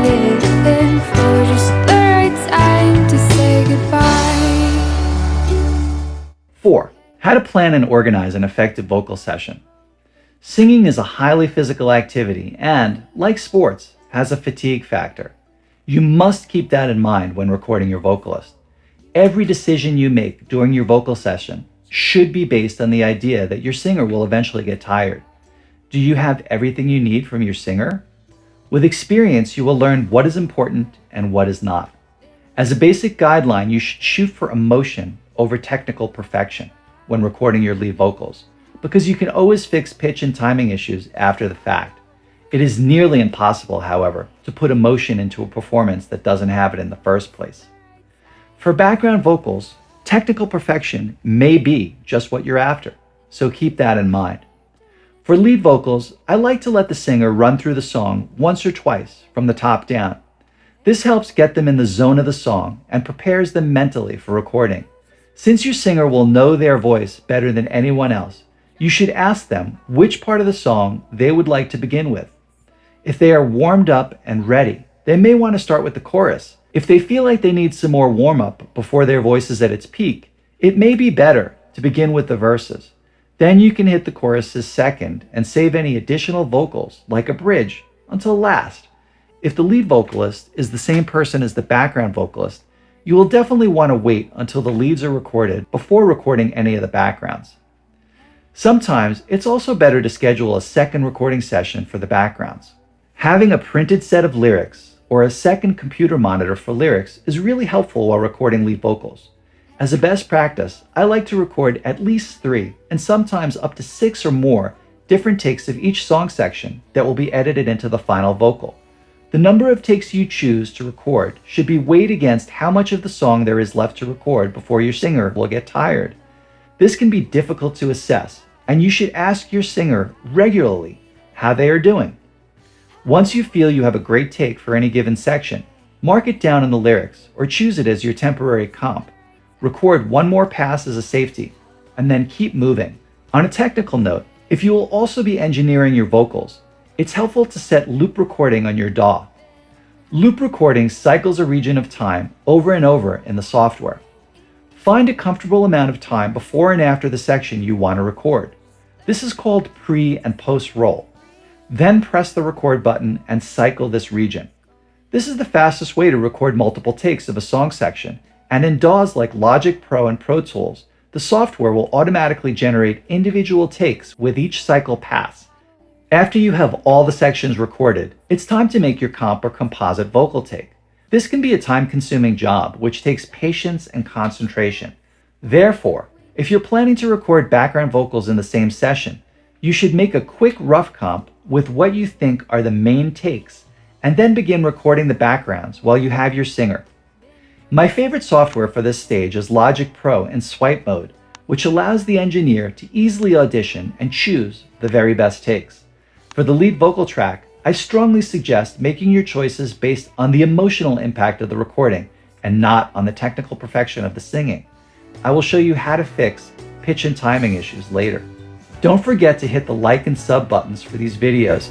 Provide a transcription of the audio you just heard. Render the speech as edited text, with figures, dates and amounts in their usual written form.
even waited for just the right time to say goodbye. 4. How to plan and organize an effective vocal session. Singing is a highly physical activity and, like sports, has a fatigue factor. You must keep that in mind when recording your vocalist. Every decision you make during your vocal session should be based on the idea that your singer will eventually get tired. Do you have everything you need from your singer? With experience, you will learn what is important and what is not. As a basic guideline, you should shoot for emotion over technical perfection when recording your lead vocals, because you can always fix pitch and timing issues after the fact. It is nearly impossible, however, to put emotion into a performance that doesn't have it in the first place. For background vocals, technical perfection may be just what you're after, so keep that in mind. For lead vocals, I like to let the singer run through the song once or twice from the top down. This helps get them in the zone of the song and prepares them mentally for recording. Since your singer will know their voice better than anyone else, you should ask them which part of the song they would like to begin with. If they are warmed up and ready, they may want to start with the chorus. If they feel like they need some more warm-up before their voice is at its peak, it may be better to begin with the verses. Then you can hit the choruses second and save any additional vocals, like a bridge, until last. If the lead vocalist is the same person as the background vocalist, you will definitely want to wait until the leads are recorded before recording any of the backgrounds. Sometimes it's also better to schedule a second recording session for the backgrounds. Having a printed set of lyrics or a second computer monitor for lyrics is really helpful while recording lead vocals. As a best practice, I like to record at least 3 and sometimes up to 6 or more different takes of each song section that will be edited into the final vocal. The number of takes you choose to record should be weighed against how much of the song there is left to record before your singer will get tired. This can be difficult to assess, and you should ask your singer regularly how they are doing. Once you feel you have a great take for any given section, mark it down in the lyrics or choose it as your temporary comp. Record one more pass as a safety, and then keep moving. On a technical note, if you will also be engineering your vocals, it's helpful to set loop recording on your DAW. Loop recording cycles a region of time over and over in the software. Find a comfortable amount of time before and after the section you want to record. This is called pre and post roll. Then press the record button and cycle this region. This is the fastest way to record multiple takes of a song section, and in DAWs like Logic Pro and Pro Tools, the software will automatically generate individual takes with each cycle pass. After you have all the sections recorded, it's time to make your comp or composite vocal take. This can be a time-consuming job, which takes patience and concentration. Therefore, if you're planning to record background vocals in the same session, you should make a quick rough comp with what you think are the main takes, and then begin recording the backgrounds while you have your singer. My favorite software for this stage is Logic Pro in swipe mode, which allows the engineer to easily audition and choose the very best takes. For the lead vocal track, I strongly suggest making your choices based on the emotional impact of the recording and not on the technical perfection of the singing. I will show you how to fix pitch and timing issues later. Don't forget to hit the like and sub buttons for these videos